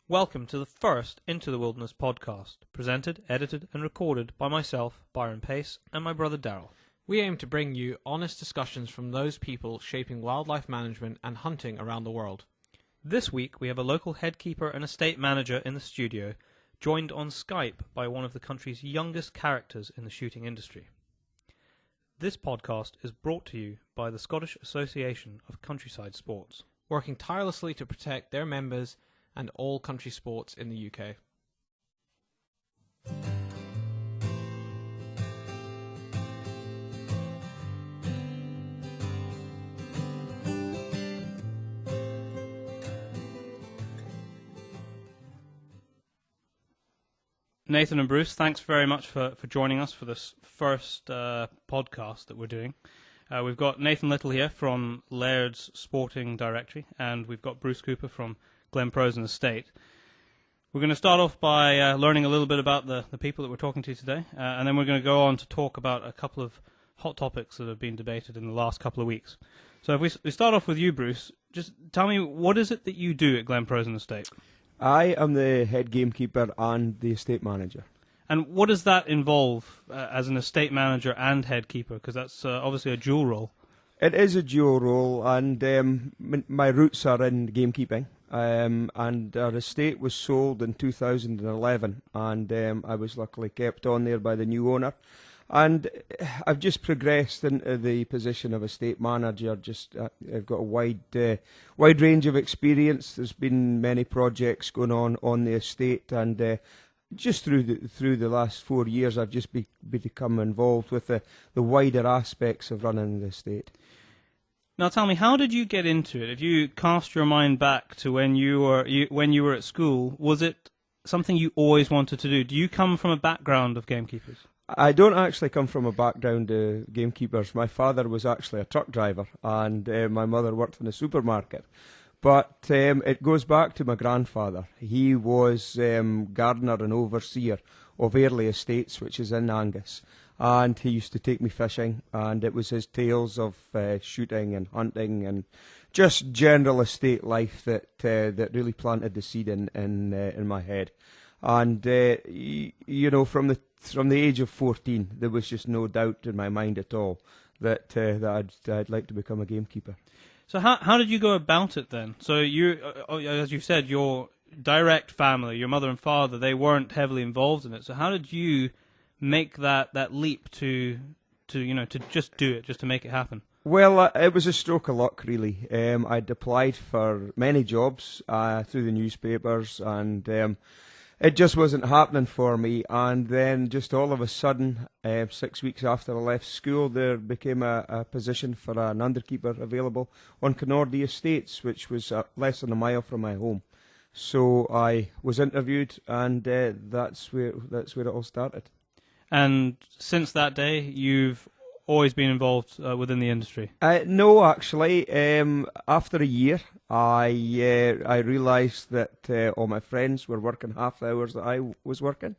Welcome to the first Into the Wilderness podcast, presented, edited and recorded by myself, Byron Pace, and my brother Daryl. We aim to bring you honest discussions from those people shaping wildlife management and hunting around the world. This week we have a local headkeeper and estate manager in the studio, joined on Skype by one of the country's youngest characters in the shooting industry. This podcast is brought to you by the Scottish Association of Countryside Sports, working tirelessly to protect their members and all country sports in the UK. Nathan and Bruce, thanks very much for joining us for this first podcast that we're doing. We've got Nathan Little here from Lairds Sporting Directory, and we've got Bruce Cooper from Glen Prosen Estate. We're going to start off by learning a little bit about the people that we're talking to today, and then we're going to go on to talk about a couple of hot topics that have been debated in the last couple of weeks. So if we start off with you, Bruce, just tell me, what is it that you do at Glen Prosen Estate? I am the head gamekeeper and the estate manager. And what does that involve as an estate manager and headkeeper? Because that's obviously a dual role. It is a dual role, and my roots are in gamekeeping. And our estate was sold in 2011, and I was luckily kept on there by the new owner. And I've just progressed into the position of estate manager. I've got a wide range of experience. There's been many projects going on the estate, and just through the last 4 years, I've just become involved with the wider aspects of running the estate. Now, tell me, how did you get into it? If you cast your mind back to when you were at school, was it something you always wanted to do? Do you come from a background of gamekeepers? I don't actually come from a background of gamekeepers. My father was actually a truck driver, and my mother worked in a supermarket. But it goes back to my grandfather. He was gardener and overseer of Airlie Estates, which is in Angus. And he used to take me fishing, and it was his tales of shooting and hunting and just general estate life that really planted the seed in my head. And from the age of 14, there was just no doubt in my mind at all that I'd like to become a gamekeeper. So how did you go about it then? So you, as you said, your direct family, your mother and father, they weren't heavily involved in it. So how did you make that leap to just do it, just to make it happen? Well, it was a stroke of luck, really. I'd applied for many jobs through the newspapers, and it just wasn't happening for me. And then just all of a sudden, 6 weeks after I left school, there became a position for an underkeeper available on Canordy Estates, which was less than a mile from my home. So I was interviewed, and that's where it all started. And since that day, you've always been involved within the industry? No, actually. After a year, I realised that all my friends were working half the hours that I was working.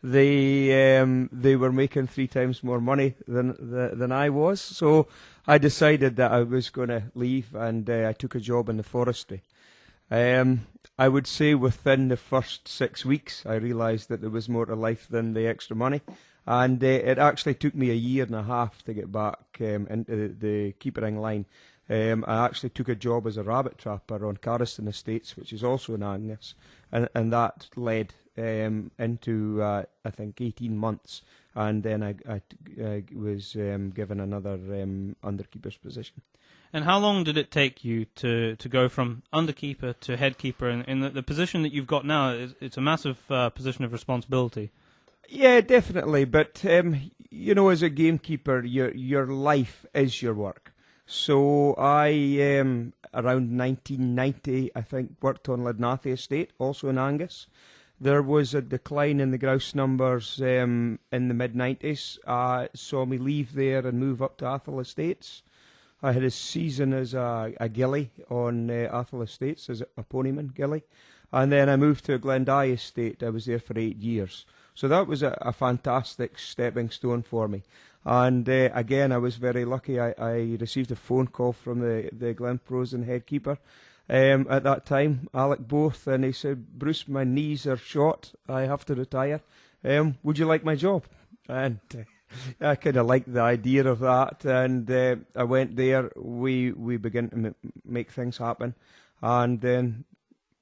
They were making 3 times more money than I was. So I decided that I was going to leave, and I took a job in the forestry. I would say within the first 6 weeks, I realised that there was more to life than the extra money. And it actually took me a year and a half to get back into the keepering line. I actually took a job as a rabbit trapper on Cariston Estates, which is also in Angus, and that led into, I think, 18 months. And then I was given another underkeeper's position. And how long did it take you to go from underkeeper to headkeeper? In the position that you've got now, it's a massive position of responsibility. Yeah, definitely. But, as a gamekeeper, your life is your work. So I, around 1990, I think, worked on Lednathie Estate, also in Angus. There was a decline in the grouse numbers in the mid-90s. Saw me leave there and move up to Athol Estates. I had a season as a gillie on Athol Estates, as a ponyman gillie. And then I moved to Glendye Estate. I was there for 8 years. So that was a fantastic stepping stone for me. And again, I was very lucky. I received a phone call from the Glen Prosen headkeeper at that time, Alec both, and he said, "Bruce, my knees are shot. I have to retire. Would you like my job?" And I kind of liked the idea of that, and I went there. We began to make things happen, and then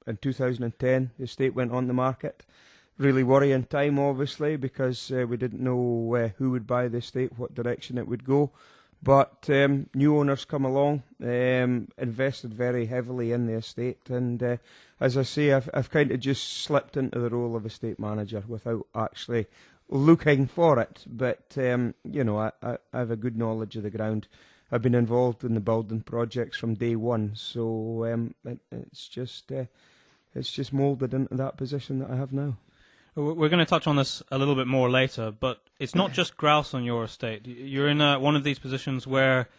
in 2010, the estate went on the market. Really worrying time, obviously, because we didn't know who would buy the estate, what direction it would go. But new owners come along, invested very heavily in the estate, and as I say, I've kind of just slipped into the role of estate manager without actually looking for it. But I have a good knowledge of the ground. I've been involved in the building projects from day one, so it's just moulded into that position that I have now. We're going to touch on this a little bit more later, but it's not just grouse on your estate. You're in one of these positions where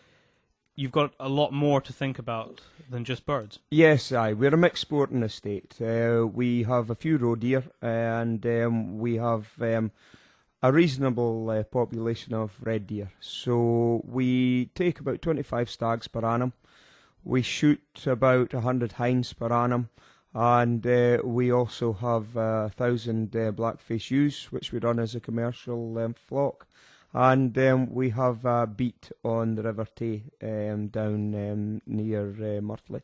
you've got a lot more to think about than just birds. Yes, we're a mixed sporting estate. We have a few roe deer, and we have a reasonable population of red deer. So we take about 25 stags per annum. We shoot about 100 hinds per annum. And we also have 1,000 blackface ewes, which we run as a commercial flock. And we have a beat on the River Tay down near Murtley.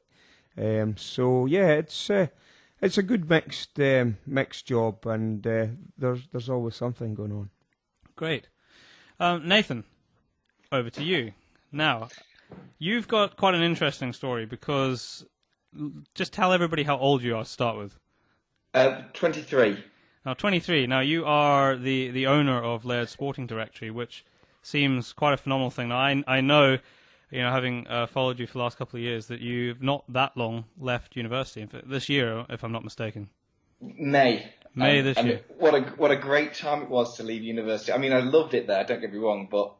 So yeah, it's a good mixed job, and there's always something going on. Great, Nathan, over to you. Now, you've got quite an interesting story because. Just tell everybody how old you are to start with. 23. Now, 23. Now, you are the owner of Lairds Sporting Directory, which seems quite a phenomenal thing. Now, I know, having followed you for the last couple of years, that you've not that long left university. In fact, this year, if I'm not mistaken. May this year. What a great time it was to leave university. I mean, I loved it there. Don't get me wrong, but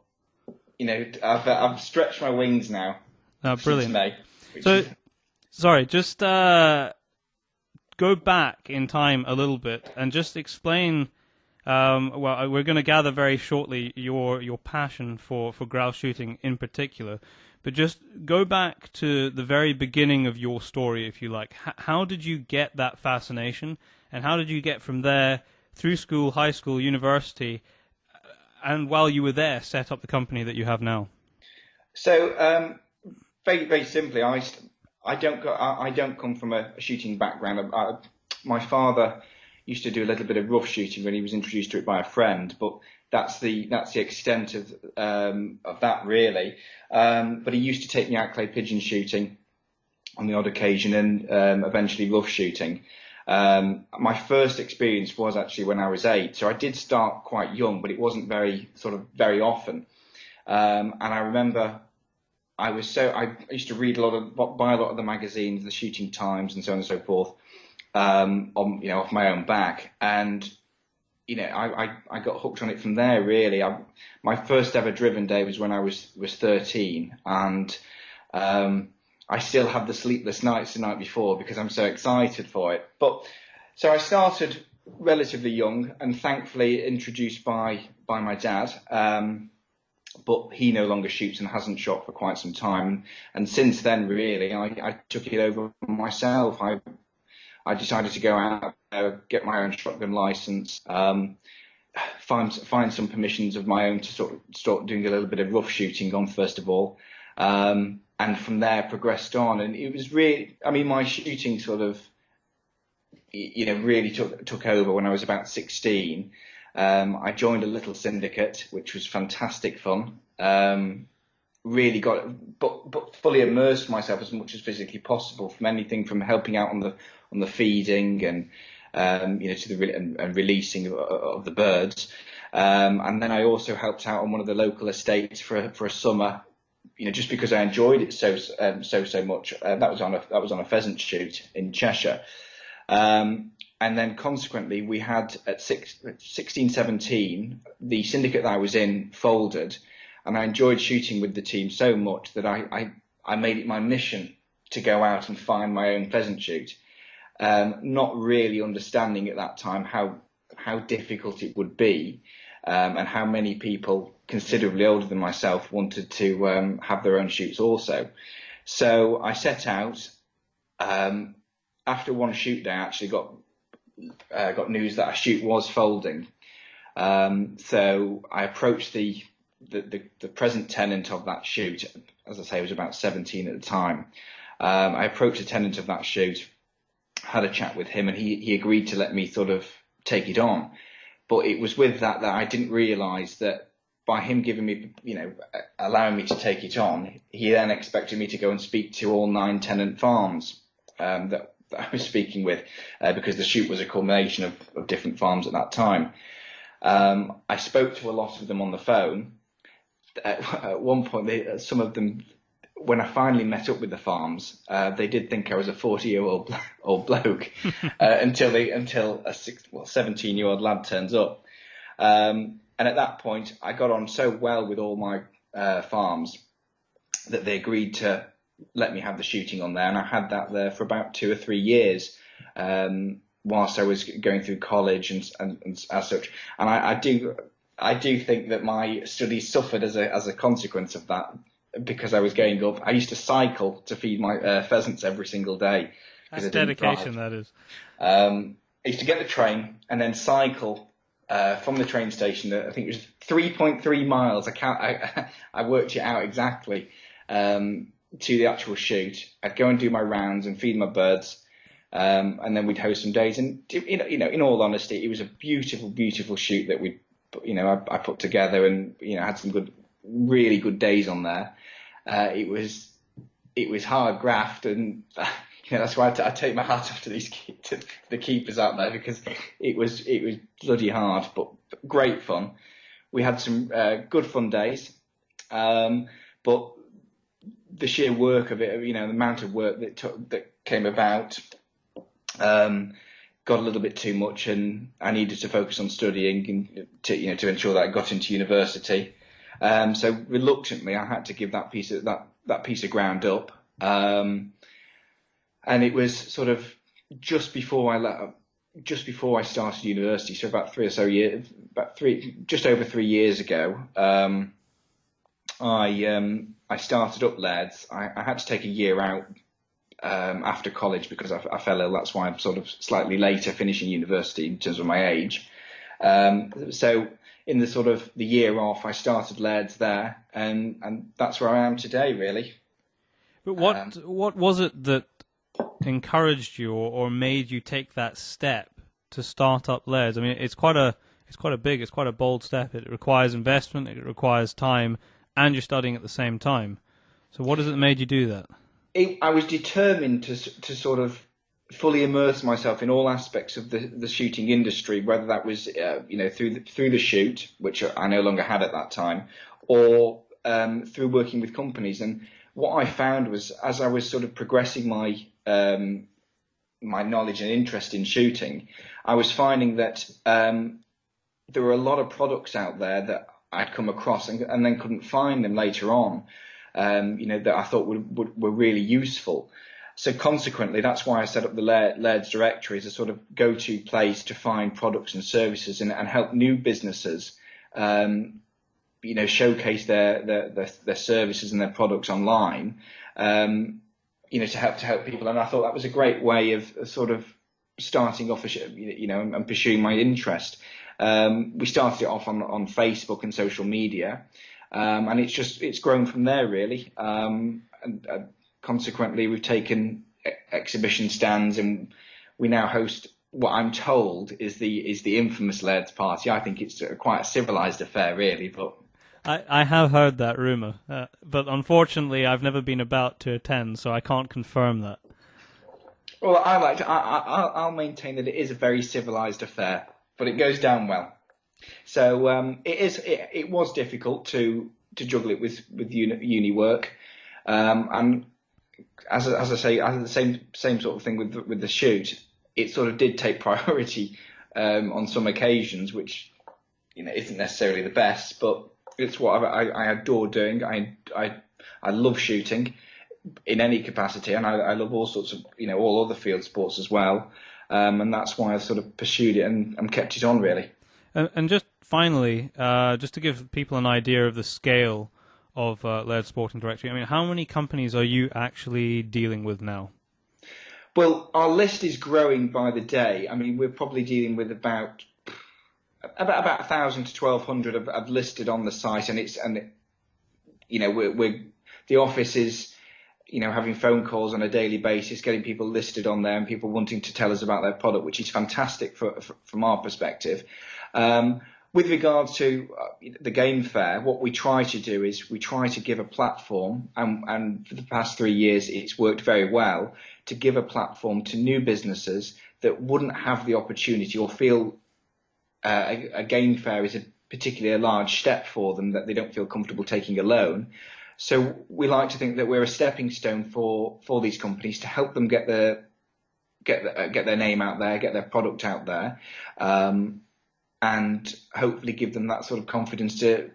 I've stretched my wings now. Oh, brilliant. Since May. Sorry, just go back in time a little bit and just explain. We're going to gather very shortly your passion for grouse shooting in particular, but just go back to the very beginning of your story, if you like. How did you get that fascination, and how did you get from there through school, high school, university, and while you were there, set up the company that you have now? So, very, very simply, I don't come from a shooting background. My father used to do a little bit of rough shooting when he was introduced to it by a friend, but that's the extent of that really. But he used to take me out clay pigeon shooting on the odd occasion, and eventually rough shooting. My first experience was actually when I was 8, so I did start quite young, but it wasn't very often. And I remember. I used to read buy a lot of the magazines, the Shooting Times, and so on and so forth, off my own back, and I got hooked on it from there. Really, my first ever driven day was when I was 13, and I still have the sleepless nights the night before because I'm so excited for it. But so I started relatively young, and thankfully introduced by my dad. But he no longer shoots and hasn't shot for quite some time. And since then, really, I took it over myself. I decided to go out, get my own shotgun license, find some permissions of my own to sort of start doing a little bit of rough shooting on first of all, and from there progressed on. And it was really, my shooting sort of, really took over when I was about 16. I joined a little syndicate, which was fantastic fun. Really but fully immersed myself as much as physically possible, from anything from helping out on the feeding and to the releasing of the birds. And then I also helped out on one of the local estates for a summer, just because I enjoyed it so much. That was on a pheasant shoot in Cheshire. And then consequently, we had at 16, 17, the syndicate that I was in folded, and I enjoyed shooting with the team so much that I made it my mission to go out and find my own pheasant shoot. Not really understanding at that time how difficult it would be, and how many people considerably older than myself wanted to have their own shoots also. So I set out, After one shoot day, I actually got news that a shoot was folding. So I approached the present tenant of that shoot. As I say, I was about 17 at the time. I approached the tenant of that shoot, had a chat with him, and he agreed to let me sort of take it on. But it was with that I didn't realise that by him giving me, allowing me to take it on, he then expected me to go and speak to all 9 tenant farms that I was speaking with, because the shoot was a culmination of different farms at that time. I spoke to a lot of them on the phone. At one point, some of them, when I finally met up with the farms, they did think I was a 40-year-old old bloke until a 17-year-old lad turns up. And at that point, I got on so well with all my farms that they agreed to let me have the shooting on there, and I had that there for about 2 or 3 years whilst I was going through college and as such. And I do think that my studies suffered as a consequence of that, because I was going up. I used to cycle to feed my pheasants every single day. That's dedication, that is. I used to get the train and then cycle from the train station. I think it was 3.3 miles. I worked it out exactly to the actual shoot. I'd go and do my rounds and feed my birds, and then we'd host some days. And in all honesty, it was a beautiful, beautiful shoot that I put together, and had some really good days on there. It was hard graft, and that's why I take my hat off to the keepers out there, because it was bloody hard, but great fun. We had some good fun days, but the sheer work of it, the amount of work that came about, got a little bit too much, and I needed to focus on studying and to ensure that I got into university. So reluctantly, I had to give that piece of ground up. And it was sort of just before I started university, so about 3 or so years, just over 3 years ago, I started up Lairds. I had to take a year out after college because I fell ill. That's why I'm sort of slightly later finishing university in terms of my age. So in the sort of the year off, I started Lairds there, and that's where I am today, really. But what was it that encouraged you or made you take that step to start up Lairds? I mean, it's quite a bold step. It requires investment, it requires time, and you're studying at the same time. So what is it that made you do that? I was determined to sort of fully immerse myself in all aspects of the shooting industry, whether that was through the shoot, which I no longer had at that time, or through working with companies. And what I found was, as I was sort of progressing my knowledge and interest in shooting, I was finding that there were a lot of products out there that I'd come across and then couldn't find them later on, that I thought were really useful. So consequently, that's why I set up the Lairds Directory as a sort of go-to place to find products and services and help new businesses, showcase their services and their products online, to help people. And I thought that was a great way of sort of starting off, and pursuing my interest. We started it off on Facebook and social media, and it's grown from there, really. And consequently, we've taken exhibition stands, and we now host what I'm told is the infamous Lairds Party. I think it's quite a civilised affair, really. But I have heard that rumour, but unfortunately, I've never been about to attend, so I can't confirm that. Well, I'll maintain that it is a very civilised affair, but it goes down well. So it was difficult to juggle it with uni work, and as I say, the same sort of thing with the shoot. It sort of did take priority on some occasions, which isn't necessarily the best, but it's what I adore doing. I love shooting in any capacity, and I love all sorts of all other field sports as well, and that's why I've sort of pursued it and kept it on, really. And just finally, just to give people an idea of the scale of Lairds Sporting Directory, I mean, how many companies are you actually dealing with now? Well, our list is growing by the day. I mean, we're probably dealing with about 1,000 to 1,200 have listed on the site, we're the office is, having phone calls on a daily basis, getting people listed on there and people wanting to tell us about their product, which is fantastic from our perspective. With regards to the game fair, what we try to do is we try to give a platform, and for the past 3 years it's worked very well, to give a platform to new businesses that wouldn't have the opportunity or feel a game fair is a particularly large step for them that they don't feel comfortable taking alone. So we like to think that we're a stepping stone for these companies to help them get their name out there, get their product out there, and hopefully give them that sort of confidence to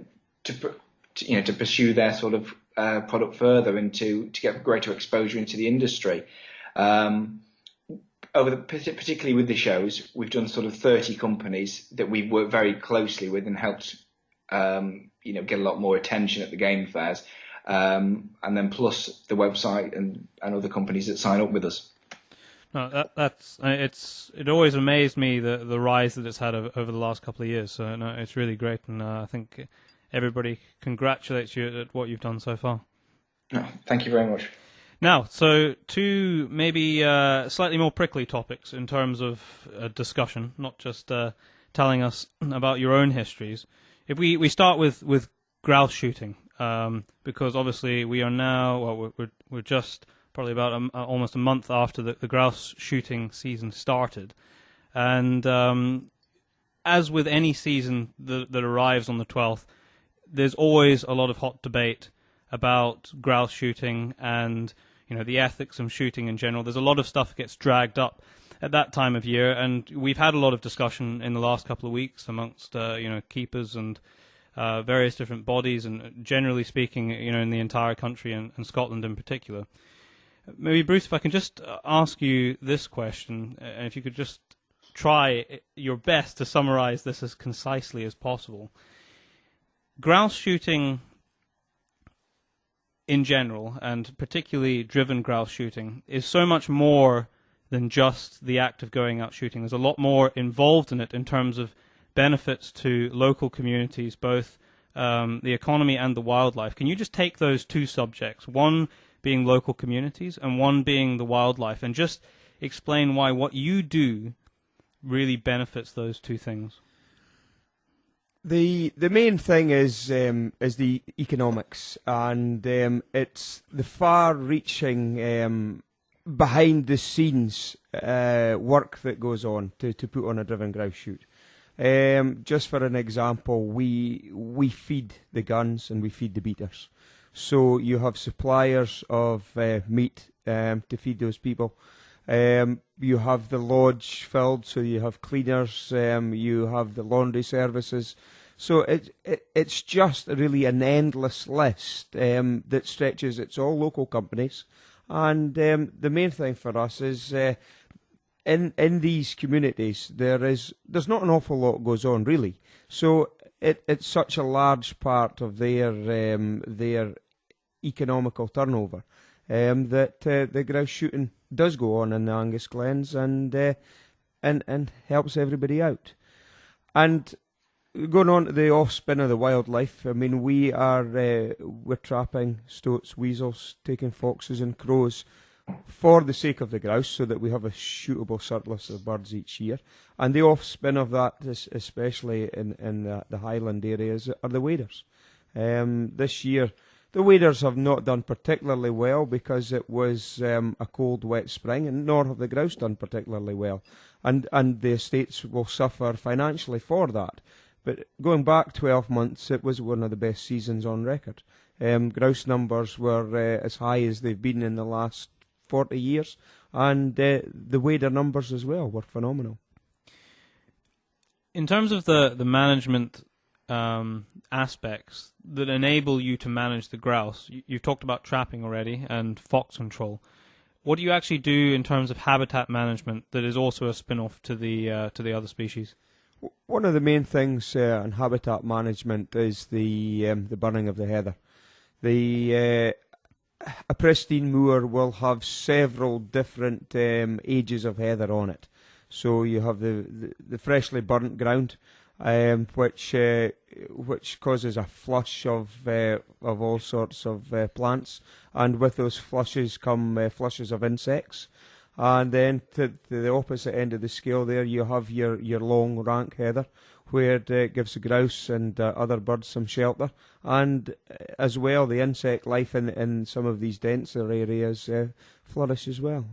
pursue their sort of product further and to get greater exposure into the industry. Particularly with the shows, we've done sort of 30 companies that we've worked very closely with and helped get a lot more attention at the game fairs, and then plus the website and other companies that sign up with us. No, it always amazed me the rise that it's had over the last couple of years. So no, it's really great, and I think everybody congratulates you at what you've done so far. No, thank you very much. Now, so two maybe slightly more prickly topics in terms of discussion, not just telling us about your own histories. If we start with grouse shooting, because obviously we are now, we're just probably about almost a month after the grouse shooting season started, and as with any season that arrives on the 12th, there's always a lot of hot debate about grouse shooting and the ethics of shooting in general. There's a lot of stuff that gets dragged up at that time of year, and we've had a lot of discussion in the last couple of weeks amongst keepers and various different bodies, and generally speaking, in the entire country and Scotland in particular. Maybe Bruce, if I can just ask you this question, and if you could just try your best to summarise this as concisely as possible. Grouse shooting in general, and particularly driven grouse shooting, is so much more than just the act of going out shooting. There's a lot more involved in it in terms of benefits to local communities, both the economy and the wildlife. Can you just take those two subjects, one being local communities and one being the wildlife, and just explain why what you do really benefits those two things? The main thing is the economics, and it's the far-reaching behind the scenes work that goes on to put on a driven grouse shoot. Just for an example, we feed the guns and we feed the beaters. So you have suppliers of meat to feed those people. You have the lodge filled, so you have cleaners, you have the laundry services. So it's just really an endless list that stretches. It's all local companies. And the main thing for us is in these communities, there's not an awful lot goes on, really. So it's such a large part of their economical turnover that the grouse shooting does go on in the Angus Glens and helps everybody out. And going on to the off-spin of the wildlife, I mean, we're trapping stoats, weasels, taking foxes and crows for the sake of the grouse, so that we have a shootable surplus of birds each year. And the off-spin of that, especially in the Highland areas, are the waders. This year, the waders have not done particularly well because it was a cold, wet spring, and nor have the grouse done particularly well. And the estates will suffer financially for that. But going back 12 months, it was one of the best seasons on record. Grouse numbers were as high as they've been in the last 40 years, and the wader numbers as well were phenomenal. In terms of the management aspects that enable you to manage the grouse, you've talked about trapping already and fox control. What do you actually do in terms of habitat management that is also a spin-off to the other species? One of the main things in habitat management is the burning of the heather. a pristine moor will have several different ages of heather on it. So you have the freshly burnt ground, which causes a flush of all sorts of plants, and with those flushes come flushes of insects. And then to the opposite end of the scale there, you have your long rank heather, where it gives the grouse and other birds some shelter, and as well the insect life in some of these denser areas flourish as well.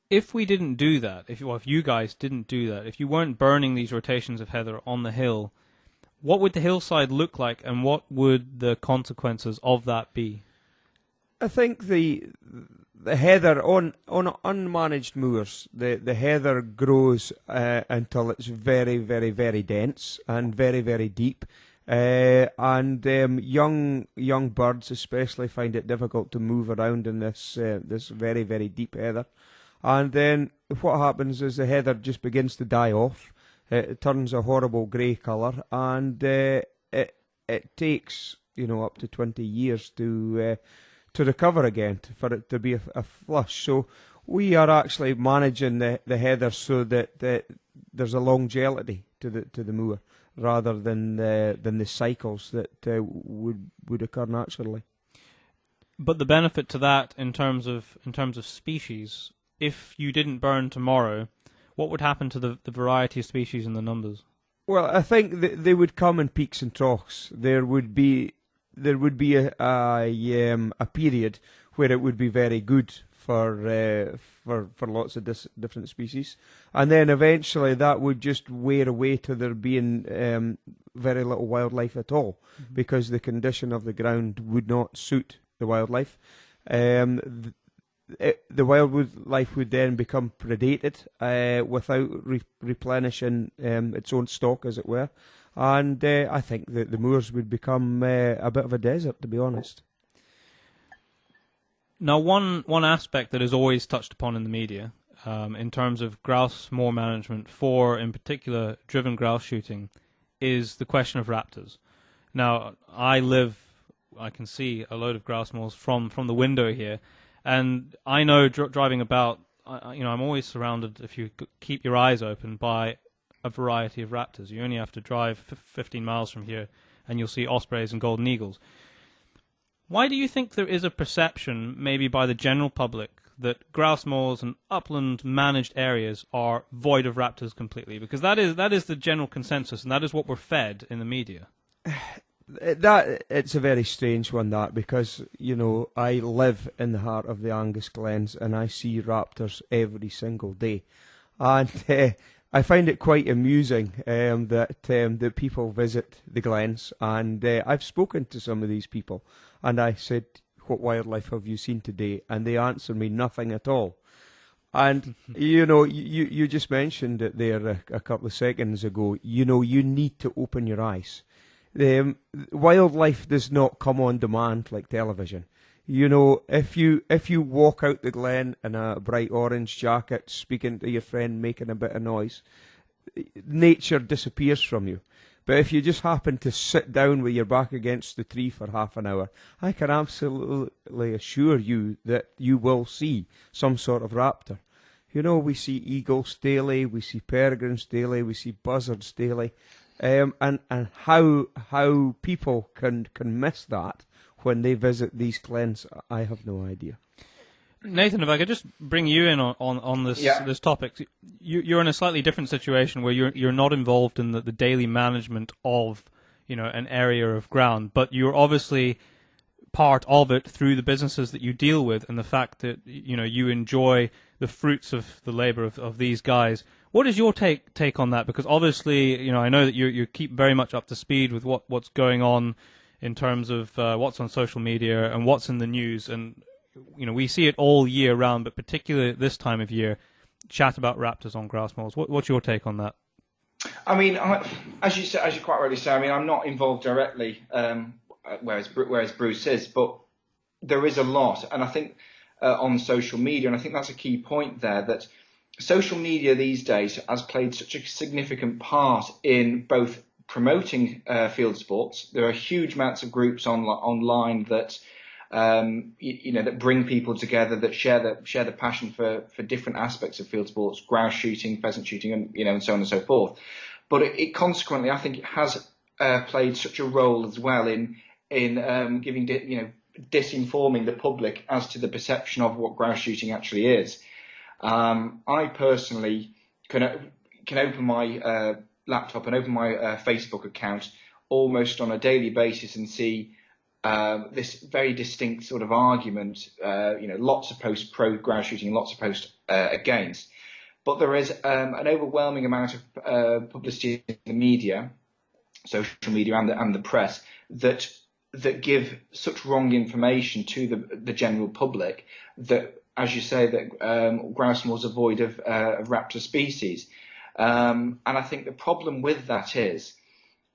If we didn't do that, if you guys didn't do that, if you weren't burning these rotations of heather on the hill, what would the hillside look like, and what would the consequences of that be? I think the heather on unmanaged moors, the heather grows until it's very, very, very dense and very, very deep. And young birds especially find it difficult to move around in this very, very deep heather. And then what happens is the heather just begins to die off. It turns a horrible grey colour, and it takes up to 20 years to recover again, for it to be a flush. So we are actually managing the heather so that there's a longevity to the moor, rather than the cycles that would occur naturally. But the benefit to that in terms of species, if you didn't burn tomorrow, what would happen to the variety of species and the numbers? Well, I think they would come in peaks and troughs. There would be a period where it would be very good for lots of different species, and then eventually that would just wear away to there being very little wildlife at all, because the condition of the ground would not suit the wildlife. The wildlife would then become predated without replenishing its own stock, as it were. And I think that the moors would become a bit of a desert, to be honest. Now, one aspect that is always touched upon in the media, in terms of grouse moor management for, in particular, driven grouse shooting, is the question of raptors. Now, I can see a load of grouse moors from the window here, and I know driving about, I'm always surrounded, if you keep your eyes open, by a variety of raptors. You only have to drive 15 miles from here and you'll see ospreys and golden eagles. Why do you think there is a perception, maybe by the general public, that grouse moors and upland managed areas are void of raptors completely? Because that is the general consensus, and that is what we're fed in the media. It's a very strange one, that, because I live in the heart of the Angus Glens and I see raptors every single day, and I find it quite amusing that people visit the Glens, and I've spoken to some of these people, and I said, "What wildlife have you seen today?" And they answer me, "Nothing at all." And you just mentioned it there a couple of seconds ago. You need to open your eyes. Wildlife does not come on demand like television. If you walk out the glen in a bright orange jacket, speaking to your friend, making a bit of noise, nature disappears from you. But if you just happen to sit down with your back against the tree for half an hour, I can absolutely assure you that you will see some sort of raptor. We see eagles daily, we see peregrines daily, we see buzzards daily, and how people can miss that when they visit these glens, I have no idea. Nathan, if I could just bring you in on this this topic, you're in a slightly different situation where you're not involved in the daily management of an area of ground, but you're obviously part of it through the businesses that you deal with, and the fact that you enjoy the fruits of the labour of these guys. What is your take on that? Because obviously, I know that you keep very much up to speed with what's going on in terms of what's on social media and what's in the news, and we see it all year round, but particularly this time of year, chat about raptors on grouse moors. What's your take on that? I mean, as you quite rightly say, I mean, I'm not involved directly, whereas Bruce is, but there is a lot, and I think on social media, and I think that's a key point there, that social media these days has played such a significant part in both promoting field sports. There are huge amounts of groups online that that bring people together, that share the passion for different aspects of field sports, grouse shooting, pheasant shooting, and so on and so forth. But it consequently, I think it has played such a role as well in giving disinforming the public as to the perception of what grouse shooting actually is. I personally can open my laptop and open my Facebook account almost on a daily basis and see this very distinct sort of argument. Lots of posts pro grouse shooting, lots of posts against. But there is an overwhelming amount of publicity in the media, social media, and the press that give such wrong information to the general public that, as you say, that grouse moors are void of raptor species. And I think the problem with that is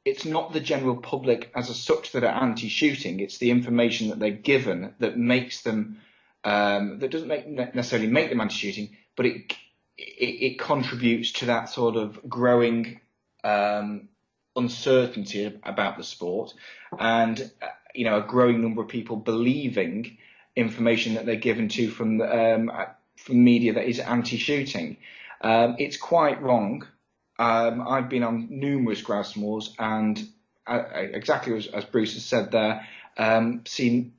it's not the general public as such that are anti-shooting. It's the information that they're given that makes them, that doesn't necessarily make them anti-shooting, but it contributes to that sort of growing uncertainty about the sport, and a growing number of people believing information that they're given to from media that is anti-shooting. It's quite wrong. I've been on numerous grouse moors, and exactly as Bruce has said there, seen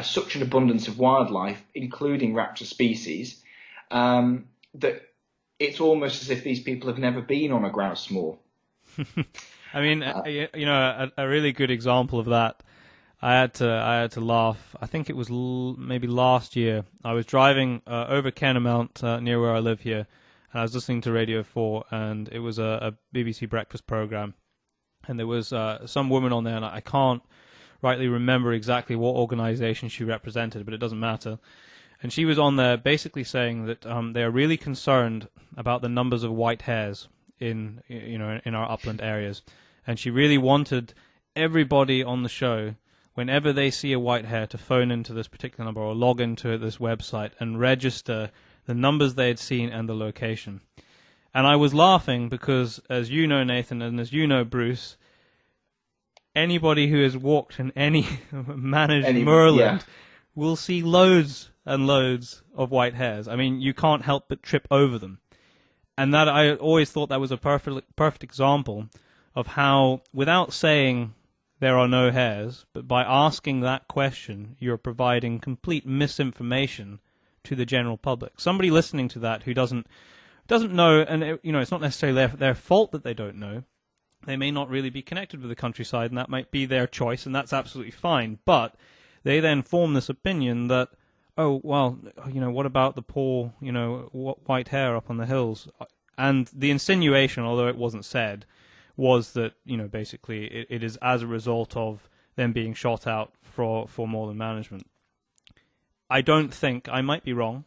such an abundance of wildlife, including raptor species, that it's almost as if these people have never been on a grouse moor. I mean, a really good example of that. I had to laugh. I think it was maybe last year. I was driving over Kennemount near where I live here, and I was listening to Radio 4, and it was a BBC breakfast program, and there was some woman on there, and I can't rightly remember exactly what organisation she represented, but it doesn't matter. And she was on there basically saying that they are really concerned about the numbers of white hares in our upland areas, and she really wanted everybody on the show, whenever they see a white hare, to phone into this particular number or log into this website and register the numbers they had seen and the location. And I was laughing because, as you know, Nathan, and as you know, Bruce, anybody who has walked in any managed moorland will see loads and loads of white hares. I mean, you can't help but trip over them. And that, I always thought that was a perfect example of how, without saying there are no hares, but by asking that question, you're providing complete misinformation to the general public. Somebody listening to that who doesn't know, and it's not necessarily their fault that they don't know. They may not really be connected with the countryside, and that might be their choice, and that's absolutely fine. But they then form this opinion that, oh, well, what about the poor, white hare up on the hills? And the insinuation, although it wasn't said, was that, basically it is as a result of them being shot out for moorland management. I don't think, I might be wrong,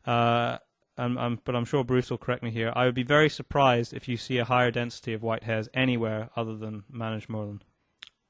but I'm sure Bruce will correct me here. I would be very surprised if you see a higher density of white hares anywhere other than managed moorland.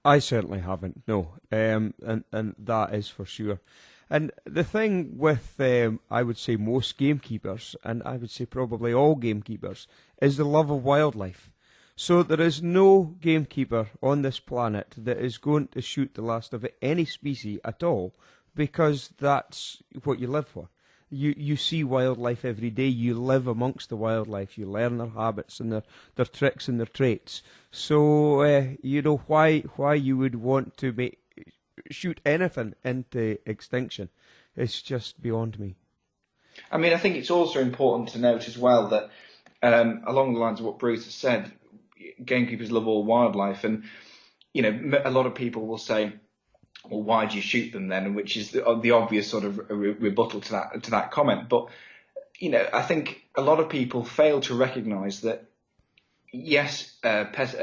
I certainly haven't, no, and that is for sure. And the thing with, I would say, most gamekeepers, and I would say probably all gamekeepers, is the love of wildlife. So there is no gamekeeper on this planet that is going to shoot the last of any species at all, because that's what you live for. You see wildlife every day. You live amongst the wildlife. You learn their habits and their tricks and their traits. So why you would want to shoot anything into extinction. It's just beyond me. I mean, I think it's also important to note as well that along the lines of what Bruce has said, gamekeepers love all wildlife, and a lot of people will say, well, why do you shoot them then? Which is the obvious sort of rebuttal to that comment. But I think a lot of people fail to recognise that yes, pest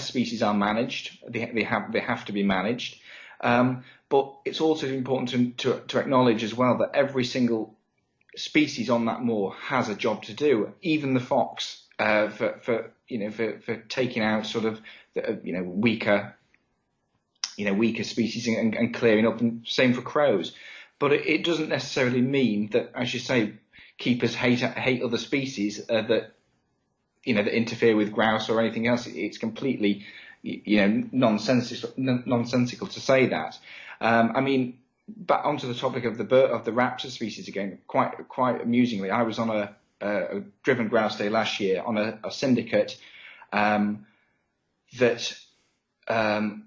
species are managed. They have to be managed. But it's also important to acknowledge as well that every single species on that moor has a job to do. Even the fox, for taking out sort of weaker species and clearing up, and same for crows. But it doesn't necessarily mean that, as you say, keepers hate other species that interfere with grouse or anything else. It's completely nonsensical to say that. I mean, back onto the topic of the raptor species again. Quite amusingly, I was on a driven grouse day last year on a syndicate that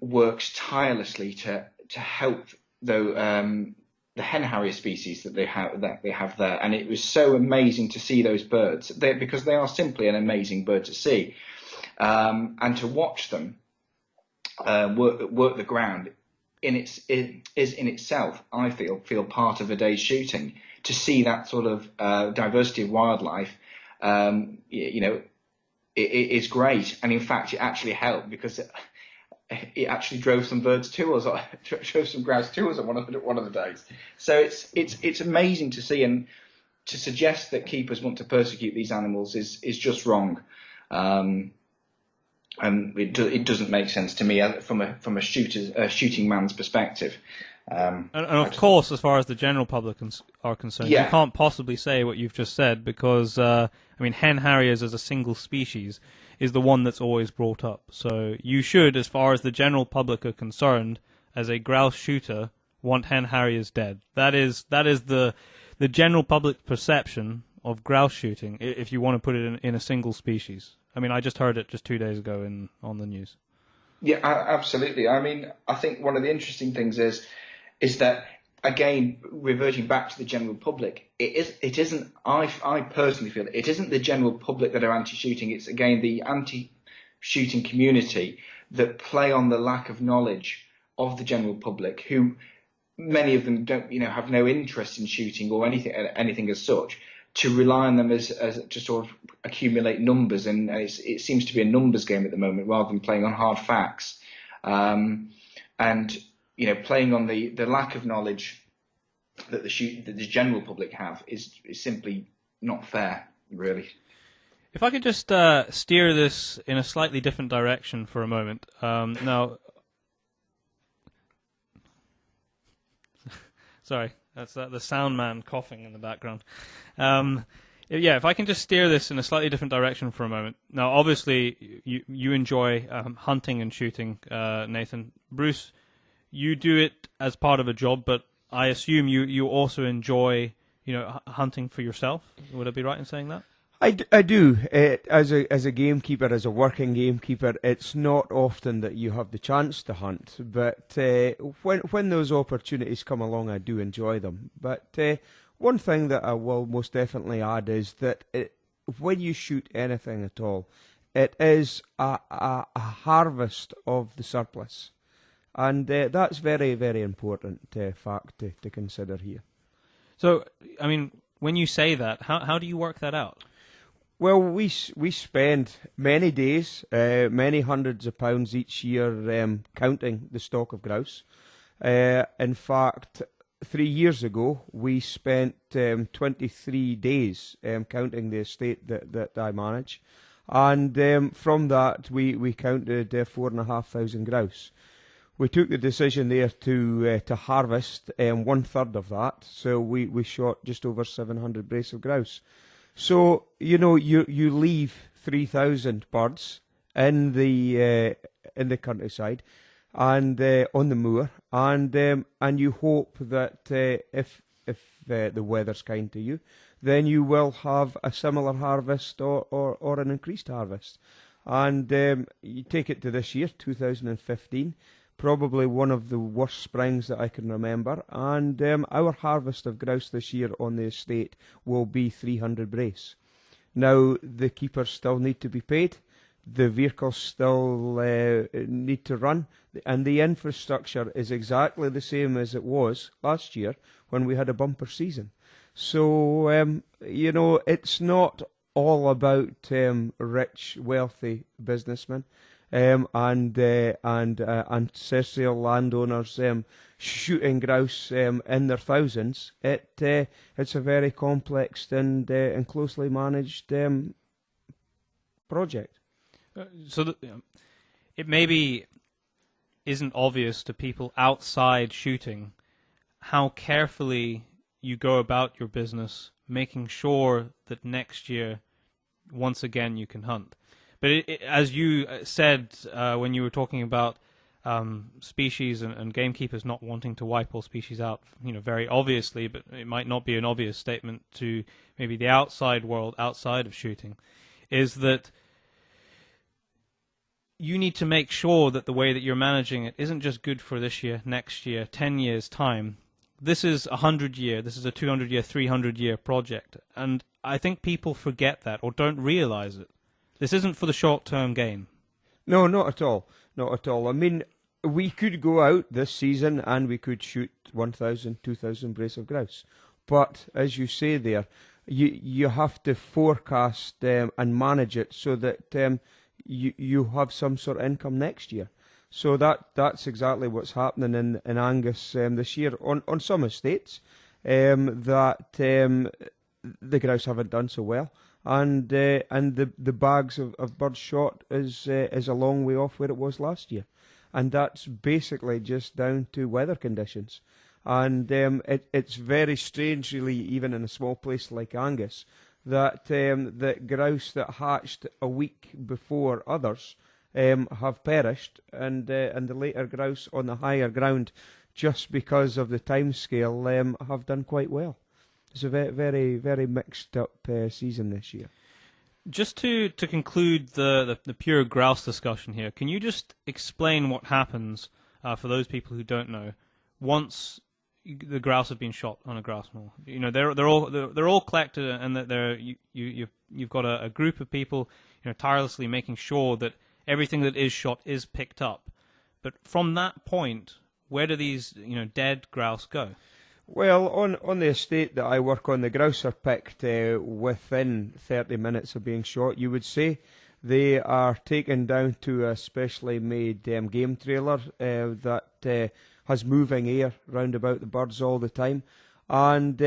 works tirelessly to help the hen harrier species that they have there, and it was so amazing to see those birds because they are simply an amazing bird to see, and to watch them work the ground is in itself, I feel part of a day's shooting. To see that sort of diversity of wildlife, it is great, and in fact, it actually helped because it actually drove some birds to us, drove some grouse to us on one of the days. So it's amazing to see, and to suggest that keepers want to persecute these animals is just wrong, and it doesn't make sense to me from a shooting man's perspective. And of course, as far as the general public are concerned, Yeah. you can't possibly say what you've just said because, hen harriers as a single species is the one that's always brought up. So you should, as far as the general public are concerned, as a grouse shooter, want hen harriers dead. That is the general public perception of grouse shooting, if you want to put it in a single species. I mean, I just heard it just 2 days ago on the news. Yeah, absolutely. I mean, I think one of the interesting things is that, again, reverting back to the general public, it isn't. I personally feel it isn't the general public that are anti-shooting. It's again the anti-shooting community that play on the lack of knowledge of the general public, who many of them don't, have no interest in shooting or anything as such, to rely on them as to sort of accumulate numbers, and it seems to be a numbers game at the moment rather than playing on hard facts, and playing on the lack of knowledge that the general public have is simply not fair, really. If I could just steer this in a slightly different direction for a moment. Now, sorry, that's the sound man coughing in the background. If I can just steer this in a slightly different direction for a moment. Now, obviously, you enjoy hunting and shooting, Nathan. Bruce, you do it as part of a job, but I assume you also enjoy, hunting for yourself. Would I be right in saying that? I do. As a gamekeeper, as a working gamekeeper, it's not often that you have the chance to hunt. But when those opportunities come along, I do enjoy them. But one thing that I will most definitely add is that when you shoot anything at all, it is a harvest of the surplus. And that's very, very important fact to consider here. So, I mean, when you say that, how do you work that out? Well, we spend many days, many hundreds of pounds each year counting the stock of grouse. In fact, 3 years ago, we spent 23 days counting the estate that I manage. And from that, we counted 4,500 grouse. We took the decision there to harvest 1/3 of that, so we shot just over 700 brace of grouse. So you leave 3,000 birds in the countryside and on the moor, and you hope that if the weather's kind to you, then you will have a similar harvest or an increased harvest. And you take it to this year, 2015. Probably one of the worst springs that I can remember, and our harvest of grouse this year on the estate will be 300 brace. Now, the keepers still need to be paid, the vehicles still need to run, and the infrastructure is exactly the same as it was last year when we had a bumper season. So, it's not all about rich, wealthy businessmen. And ancestral landowners shooting grouse in their thousands. It's a very complex and closely managed project. So it maybe isn't obvious to people outside shooting how carefully you go about your business, making sure that next year, once again, you can hunt. But as you said when you were talking about species and gamekeepers not wanting to wipe all species out, very obviously, but it might not be an obvious statement to maybe the outside world, outside of shooting, is that you need to make sure that the way that you're managing it isn't just good for this year, next year, 10 years' time. This is a 100-year, this is a 200-year, 300-year project. And I think people forget that or don't realize it. This isn't for the short-term gain. No, not at all. Not at all. I mean, we could go out this season and we could shoot 1,000, 2,000 brace of grouse. But, as you say there, you have to forecast and manage it so that you have some sort of income next year. So that's exactly what's happening in Angus this year on some estates that the grouse haven't done so well, and the bags of birds shot is a long way off where it was last year, and that's basically just down to weather conditions. And it's very strange, really, even in a small place like Angus, that the grouse that hatched a week before others have perished, and the later grouse on the higher ground, just because of the time scale, have done quite well. It's a very, very, very mixed up season this year. Just to conclude the pure grouse discussion here, can you just explain what happens for those people who don't know once the grouse have been shot on a grouse moor? They're all collected, and that you've got a group of people tirelessly making sure that everything that is shot is picked up. But from that point, where do these dead grouse go? Well, on the estate that I work on, the grouse are picked within 30 minutes of being shot, you would say. They are taken down to a specially made game trailer that has moving air round about the birds all the time. And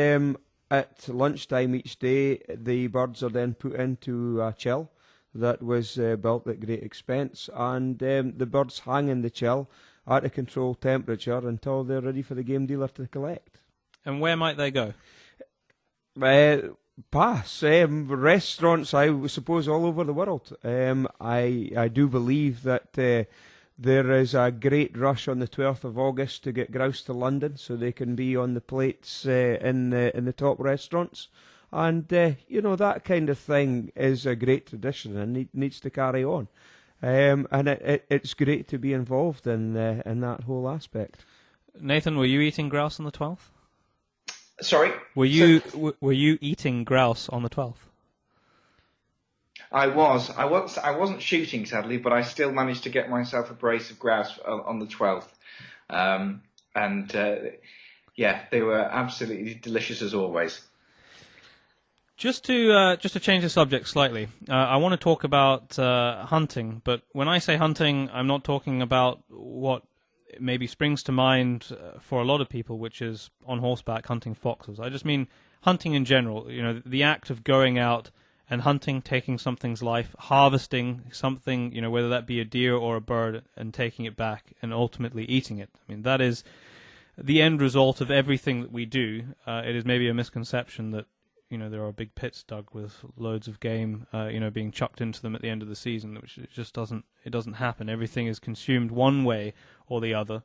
at lunchtime each day, the birds are then put into a chill that was built at great expense, and the birds hang in the chill at a controlled temperature until they're ready for the game dealer to collect. And where might they go? Restaurants, I suppose, all over the world. I do believe that there is a great rush on the 12th of August to get grouse to London so they can be on the plates in the top restaurants. And, that kind of thing is a great tradition and needs to carry on. And it's great to be involved in that whole aspect. Nathan, were you eating grouse on the 12th? Sorry? Were you eating grouse on the 12th? I was. I wasn't shooting, sadly, but I still managed to get myself a brace of grouse on the 12th. They were absolutely delicious as always. Just to change the subject slightly, I want to talk about hunting. But when I say hunting, I'm not talking about what maybe springs to mind for a lot of people, which is on horseback hunting foxes. I just mean hunting in general. The act of going out and hunting, taking something's life, harvesting something, whether that be a deer or a bird, and taking it back and ultimately eating it. I mean, that is the end result of everything that we do. It is maybe a misconception that there are big pits dug with loads of game, being chucked into them at the end of the season, which it just doesn't happen. Everything is consumed one way or the other.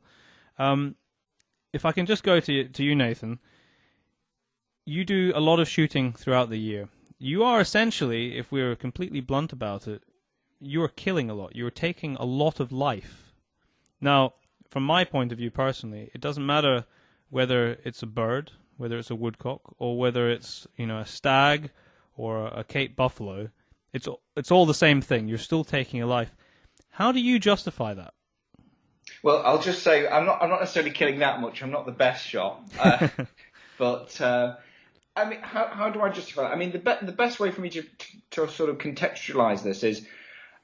If I can just go to you, Nathan, you do a lot of shooting throughout the year. You are essentially, if we're completely blunt about it, you are killing a lot. You are taking a lot of life. Now, from my point of view personally, it doesn't matter whether it's a bird, whether it's a woodcock, or whether it's a stag or a Cape buffalo. It's all the same thing. You're still taking a life. How do you justify that? Well, I'll just say I'm not necessarily killing that much. I'm not the best shot, but I mean, how do I justify that? I mean, the best way for me to sort of contextualize this is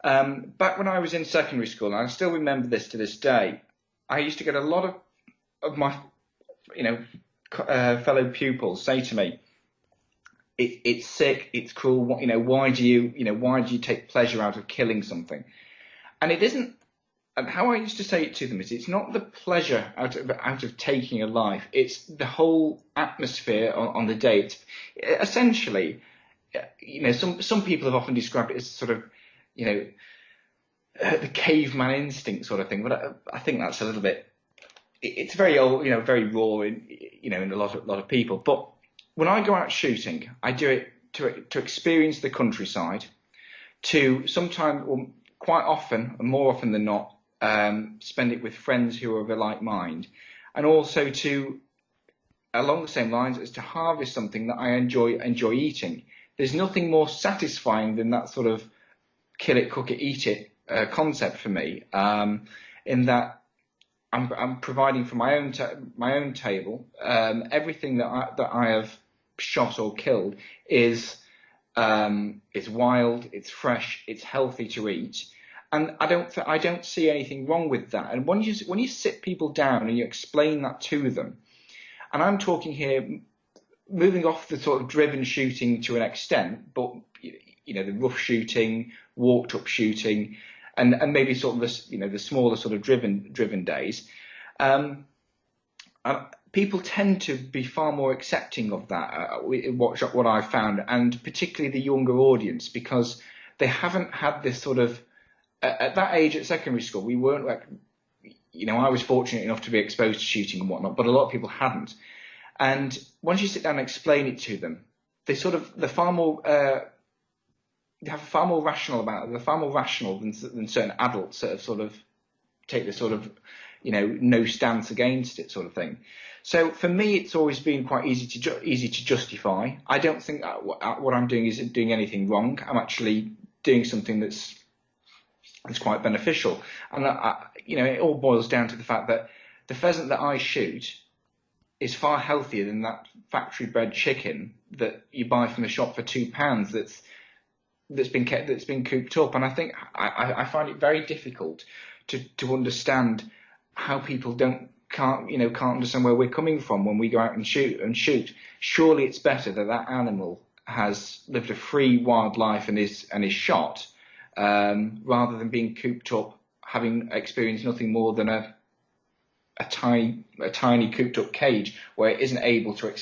back when I was in secondary school, and I still remember this to this day. I used to get a lot of my fellow pupils say to me, "It's sick, it's cruel. Why do you take pleasure out of killing something?" And it isn't. And how I used to say it to them is, it's not the pleasure out of taking a life. It's the whole atmosphere on the day. It's essentially, some people have often described it as sort of, the caveman instinct sort of thing, but I think that's a little bit. It's very old, very raw in a lot of people. But when I go out shooting, I do it to experience the countryside, to sometimes, or quite often, and more often than not, spend it with friends who are of a like mind, and also to, along the same lines, as to harvest something that I enjoy eating. There's nothing more satisfying than that sort of kill it, cook it, eat it concept for me. In that I'm providing for my own table. Everything that I have shot or killed is wild, it's fresh, it's healthy to eat. And I don't see anything wrong with that. And when you sit people down and you explain that to them, and I'm talking here, moving off the sort of driven shooting to an extent, but the rough shooting, walked up shooting, and maybe sort of the smaller sort of driven days, people tend to be far more accepting of that. What I've found, and particularly the younger audience, because they haven't had this sort of. At that age, at secondary school, we weren't like, I was fortunate enough to be exposed to shooting and whatnot, but a lot of people hadn't. And once you sit down and explain it to them, they have far more rational about it. They're far more rational than certain adults that have sort of take this sort of, no stance against it sort of thing. So for me, it's always been quite easy to justify. I don't think what I'm doing isn't doing anything wrong. I'm actually doing something that's quite beneficial. And it all boils down to the fact that the pheasant that I shoot is far healthier than that factory-bred chicken that you buy from the shop for £2 that's been cooped up. And I think I find it very difficult to understand how people can't understand where we're coming from when we go out and shoot. Surely it's better that animal has lived a free wild life and is shot, rather than being cooped up, having experienced nothing more than a tiny cooped up cage where it isn't able to,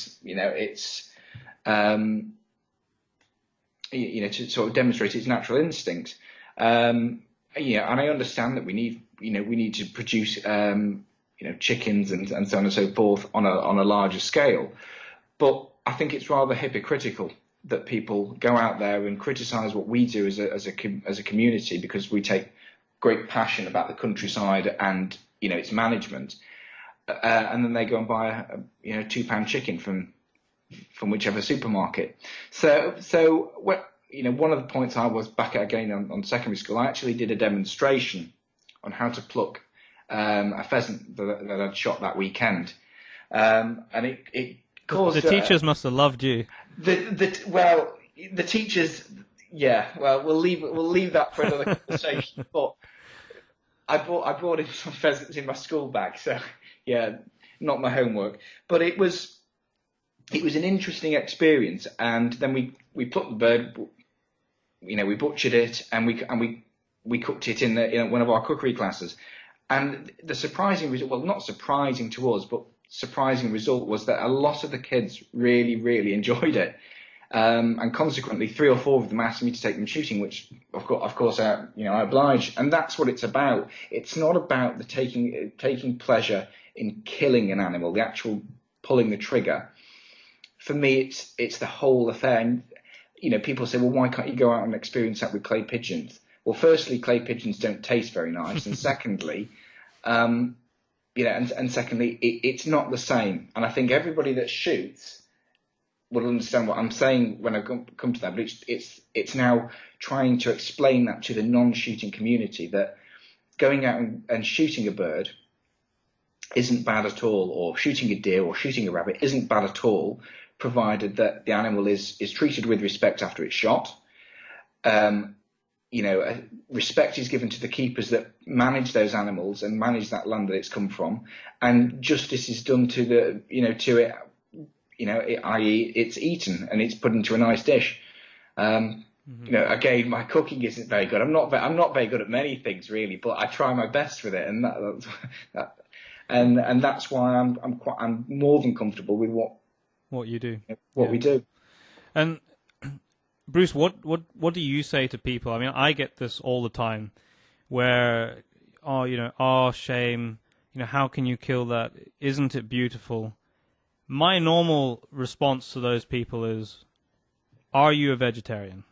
to sort of demonstrate its natural instincts. And I understand that we need to produce, chickens and so on and so forth on a larger scale, but I think it's rather hypocritical that people go out there and criticise what we do as a community, because we take great passion about the countryside and its management, and then they go and buy a £2 chicken from whichever supermarket. So one of the points I was back at again on secondary school, I actually did a demonstration on how to pluck a pheasant that I'd shot that weekend, and it caused the teachers must have loved you. The teachers, yeah. Well, we'll leave that for another conversation. But I brought in some pheasants in my school bag, so yeah, not my homework. But it was an interesting experience, and then we plucked the bird, we butchered it, and we cooked it in one of our cookery classes. And the surprising result, well, not surprising to us, but surprising result was that a lot of the kids really, really enjoyed it. And consequently, 3 or 4 of them asked me to take them shooting, which of course, I obliged. And that's what it's about. It's not about the taking pleasure in killing an animal, the actual pulling the trigger. For me, it's the whole affair. And people say, well, why can't you go out and experience that with clay pigeons? Well, firstly, clay pigeons don't taste very nice, and secondly, and secondly, it's not the same. And I think everybody that shoots will understand what I'm saying when I come to that. But it's now trying to explain that to the non-shooting community, that going out and shooting a bird isn't bad at all, or shooting a deer or shooting a rabbit isn't bad at all, provided that the animal is treated with respect after it's shot. Respect is given to the keepers that manage those animals and manage that land that it's come from, and justice is done to it, i.e. it's eaten and it's put into a nice dish. Again, my cooking isn't very good. I'm not very good at many things really, but I try my best with it, and that's why I'm more than comfortable with what you do, we do. And Bruce, what do you say to people? I mean, I get this all the time where, oh, shame, how can you kill that? Isn't it beautiful? My normal response to those people is, are you a vegetarian?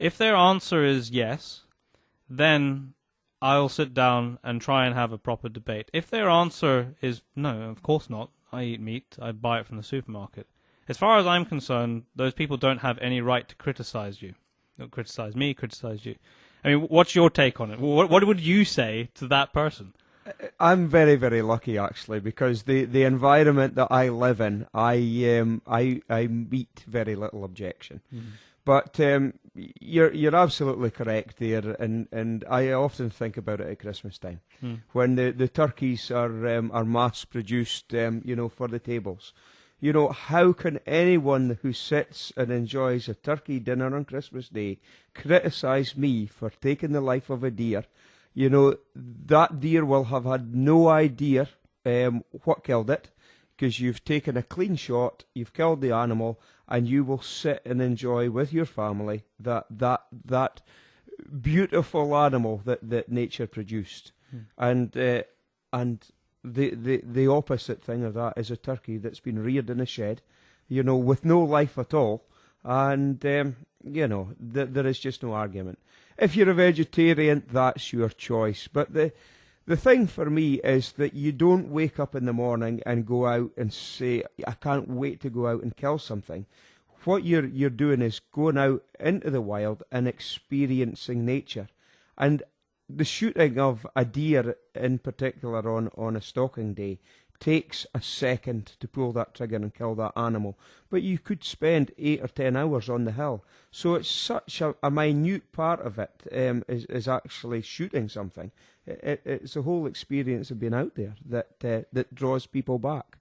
If their answer is yes, then I'll sit down and try and have a proper debate. If their answer is no, of course not, I eat meat, I buy it from the supermarket. As far as I'm concerned, those people don't have any right to criticize you. Don't criticize me, criticize you. I mean, what's your take on it? What would you say to that person? I'm very, very lucky actually, because the environment that I live in, I meet very little objection. Mm-hmm. But you're absolutely correct there, and I often think about it at Christmas time, when the turkeys are mass produced, for the tables. How can anyone who sits and enjoys a turkey dinner on Christmas Day criticise me for taking the life of a deer? That deer will have had no idea what killed it, because you've taken a clean shot, you've killed the animal, and you will sit and enjoy with your family that beautiful animal that nature produced. And the opposite thing of that is a turkey that's been reared in a shed, with no life at all, and there is just no argument. If you're a vegetarian, that's your choice. But the thing for me is that you don't wake up in the morning and go out and say, I can't wait to go out and kill something. What you're doing is going out into the wild and experiencing nature. And the shooting of a deer in particular on a stalking day takes a second to pull that trigger and kill that animal. But you could spend 8 or 10 hours on the hill. So it's such a minute part of it is actually shooting something. It's a whole experience of being out there that draws people back.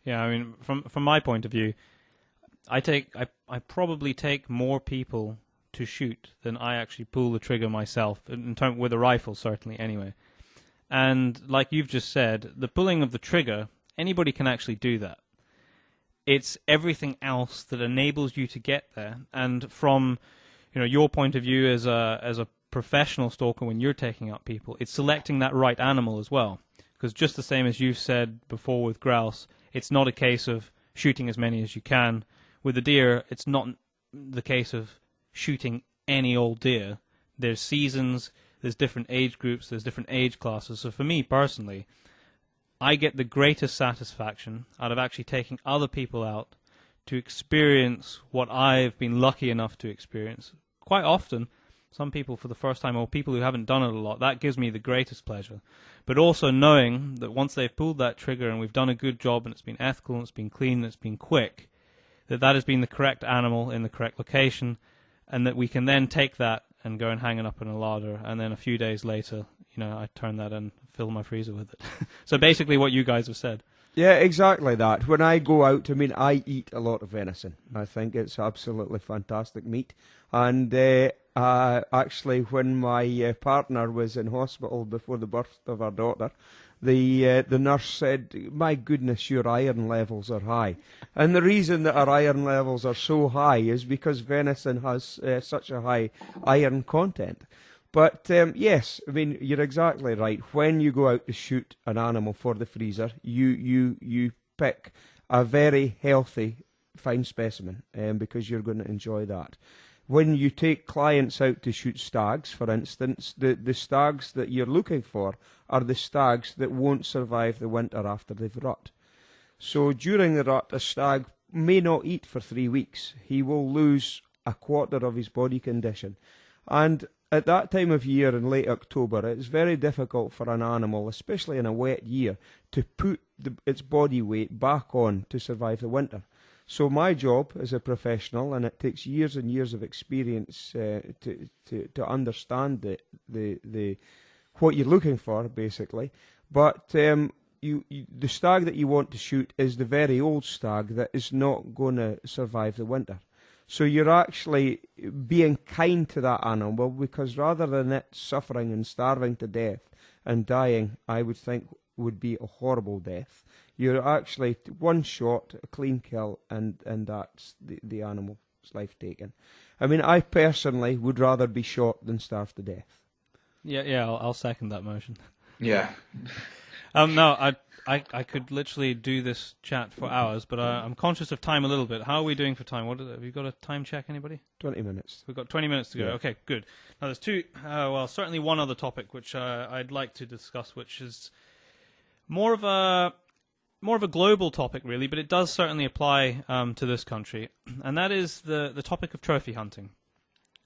Yeah, I mean, from my point of view, I probably take more people to shoot than I actually pull the trigger myself, with a rifle certainly anyway. And like you've just said, the pulling of the trigger, anybody can actually do that. It's everything else that enables you to get there. And from your point of view as a professional stalker, when you're taking out people, it's selecting that right animal as well. Because just the same as you've said before with grouse, it's not a case of shooting as many as you can. With the deer, it's not the case of shooting any old deer. There's seasons, there's different age groups, there's different age classes. So for me personally, I get the greatest satisfaction out of actually taking other people out to experience what I've been lucky enough to experience. Quite often, some people for the first time, or people who haven't done it a lot, that gives me the greatest pleasure. But also knowing that once they've pulled that trigger and we've done a good job and it's been ethical and it's been clean and it's been quick, that has been the correct animal in the correct location, and that we can then take that and go and hang it up in a larder, and then a few days later, I turn that and fill my freezer with it. So basically what you guys have said. Yeah, exactly that. When I go out, I eat a lot of venison. I think it's absolutely fantastic meat. And actually, when my partner was in hospital before the birth of our daughter, the nurse said, "My goodness, your iron levels are high." And the reason that our iron levels are so high is because venison has such a high iron content. But yes, I mean, you're exactly right. When you go out to shoot an animal for the freezer, you pick a very healthy, fine specimen because you're going to enjoy that. When you take clients out to shoot stags, for instance, the stags that you're looking for are the stags that won't survive the winter after they've rut. So during the rut, a stag may not eat for 3 weeks. He will lose a quarter of his body condition. And at that time of year in late October, it's very difficult for an animal, especially in a wet year, to put its body weight back on to survive the winter. So my job as a professional, and it takes years and years of experience to understand the what you're looking for, basically. But the stag that you want to shoot is the very old stag that is not going to survive the winter. So you're actually being kind to that animal, because rather than it suffering and starving to death and dying, I would think would be a horrible death. You're actually one shot, a clean kill, and that's the animal's life taken. I mean, I personally would rather be shot than starve to death. Yeah, I'll second that motion. Yeah. No, I could literally do this chat for hours, but I'm conscious of time a little bit. How are we doing for time? Have you got a time check, anybody? 20 minutes. We've got 20 minutes to go. Yeah. Okay, good. Now there's certainly one other topic which I'd like to discuss, which is more of a global topic, really, but it does certainly apply to this country, and that is the topic of trophy hunting.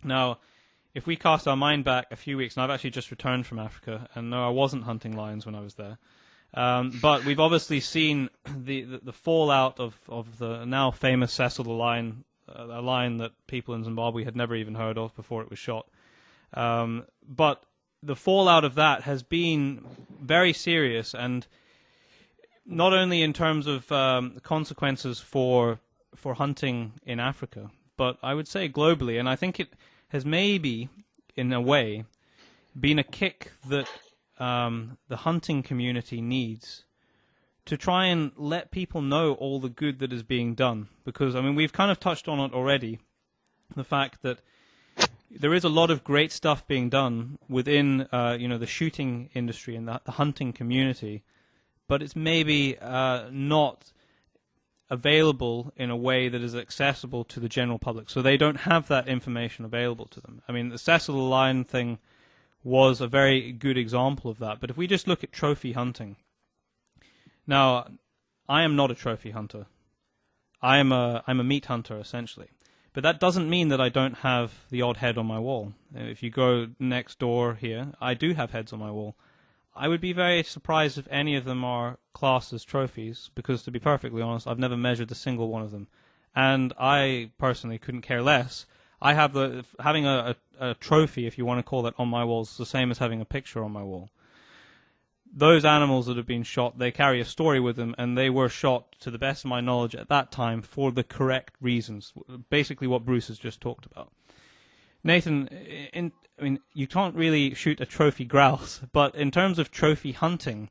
Now, if we cast our mind back a few weeks, and I've actually just returned from Africa, and no, I wasn't hunting lions when I was there, but we've obviously seen the fallout of the now famous Cecil the lion, a lion that people in Zimbabwe had never even heard of before it was shot. But the fallout of that has been very serious, and not only in terms of consequences for hunting in Africa, but I would say globally, and I think it has maybe, in a way, been a kick that the hunting community needs to try and let people know all the good that is being done. Because, I mean, we've kind of touched on it already, the fact that there is a lot of great stuff being done within, the shooting industry and the hunting community, but it's maybe not available in a way that is accessible to the general public. So they don't have that information available to them. I mean, the Cecil the lion thing was a very good example of that. But if we just look at trophy hunting, now, I am not a trophy hunter. I'm a meat hunter, essentially. But that doesn't mean that I don't have the odd head on my wall. If you go next door here, I do have heads on my wall. I would be very surprised if any of them are classed as trophies, because to be perfectly honest, I've never measured a single one of them. And I personally couldn't care less. I have having a trophy, if you want to call that, on my wall is the same as having a picture on my wall. Those animals that have been shot, they carry a story with them, and they were shot, to the best of my knowledge at that time, for the correct reasons. Basically what Bruce has just talked about. Nathan, you can't really shoot a trophy grouse, but in terms of trophy hunting,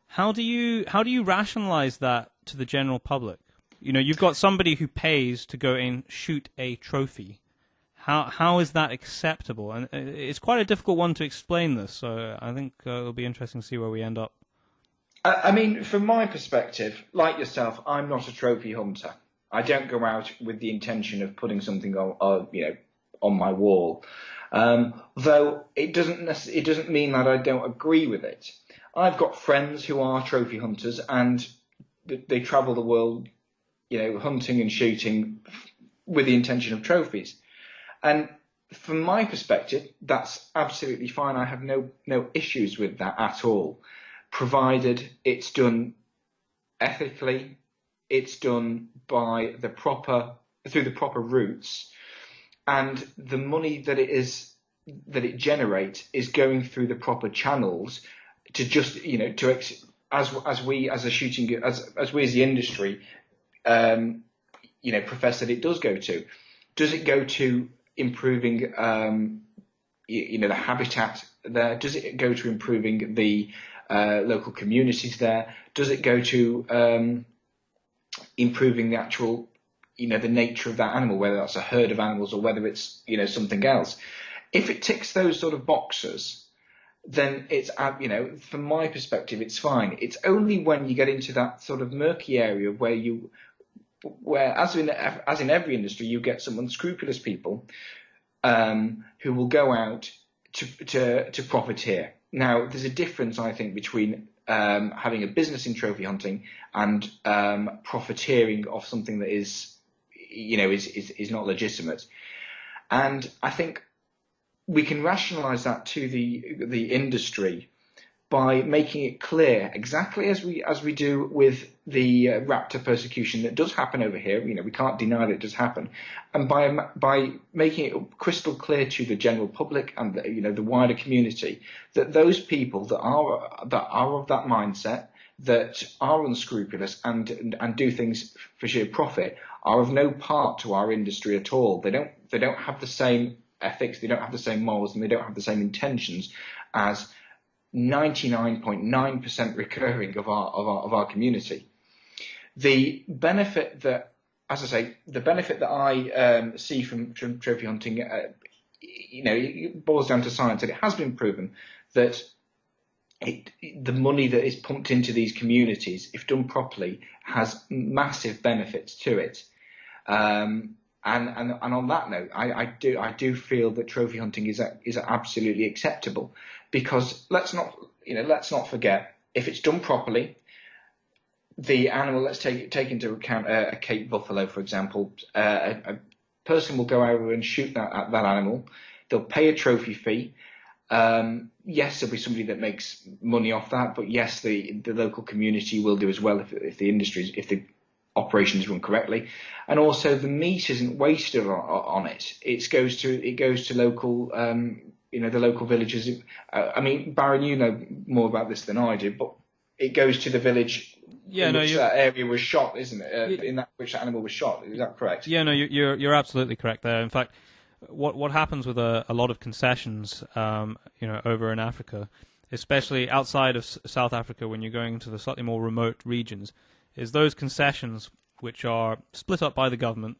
how do you rationalize that to the general public? You know, you've got somebody who pays to go and shoot a trophy. How is that acceptable? And it's quite a difficult one to explain this, so I think it'll be interesting to see where we end up. I mean, from my perspective, like yourself, I'm not a trophy hunter. I don't go out with the intention of putting something on my wall. Though it doesn't mean that I don't agree with it. I've got friends who are trophy hunters, and they travel the world, hunting and shooting with the intention of trophies. And from my perspective, that's absolutely fine. I have no issues with that at all, provided it's done ethically, it's done through the proper routes, and the money that it generates is going through the proper channels to just as we as the industry profess that it does go to. Does it go to improving the habitat there? Does it go to improving the local communities there? Does it go to improving the actual the nature of that animal, whether that's a herd of animals or whether it's something else? If it ticks those sort of boxes, then it's from my perspective it's fine. It's only when you get into that sort of murky area where as in every industry, you get some unscrupulous people who will go out to profiteer. Now, there's a difference, I think, between having a business in trophy hunting and profiteering off something that is not legitimate. And I think we can rationalise that to the industry by making it clear, exactly as we do with the raptor persecution that does happen over here. We can't deny that it does happen, and by making it crystal clear to the general public and the wider community that those people that are of that mindset, that are unscrupulous and do things for sheer profit, are of no part to our industry at all. They don't have the same ethics, they don't have the same morals, and they don't have the same intentions as 99.9% recurring of our community. The benefit that, as I say, I see from trophy hunting, it boils down to science, and it has been proven that the money that is pumped into these communities, if done properly, has massive benefits to it. And on that note, I do feel that trophy hunting is absolutely acceptable, because let's not forget, if it's done properly, the animal, let's take into account a Cape buffalo, for example. A person will go over and shoot that animal. They'll pay a trophy fee. Yes, there'll be somebody that makes money off that, but yes, the local community will do as well if the operation is run correctly, and also the meat isn't wasted on it. It goes to local, the local villages. Baron, you know more about this than I do, but it goes to the village. Yeah, that area was shot, isn't it? In which that animal was shot. Is that correct? Yeah, no, you're absolutely correct there. In fact, what happens with a lot of concessions, over in Africa, especially outside of South Africa, when you're going into the slightly more remote regions, is those concessions which are split up by the government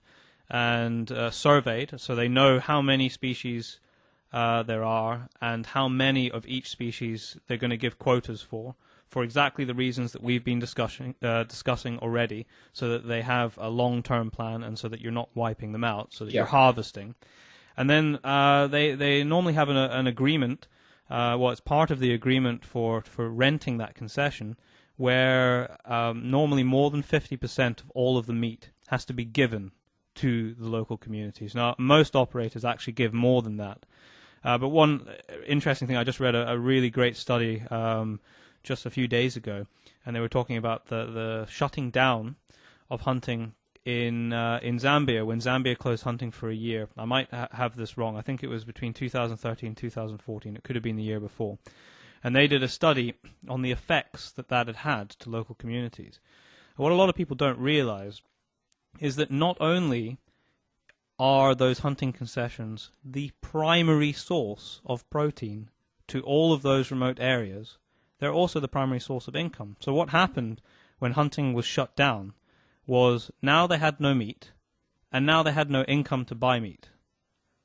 and surveyed, so they know how many species there are and how many of each species they're going to give quotas for exactly the reasons that we've been discussing already, so that they have a long-term plan and so that you're not wiping them out, so that you're harvesting. And then they normally have an agreement, it's part of the agreement for renting that concession, where normally more than 50% of all of the meat has to be given to the local communities. Now, most operators actually give more than that. But one interesting thing, I just read a really great study just a few days ago, and they were talking about the shutting down of hunting in Zambia, when Zambia closed hunting for a year. I might have this wrong. I think it was between 2013 and 2014. It could have been the year before. And they did a study on the effects that had to local communities. And what a lot of people don't realize is that not only are those hunting concessions the primary source of protein to all of those remote areas, they're also the primary source of income. So what happened when hunting was shut down was now they had no meat, and now they had no income to buy meat.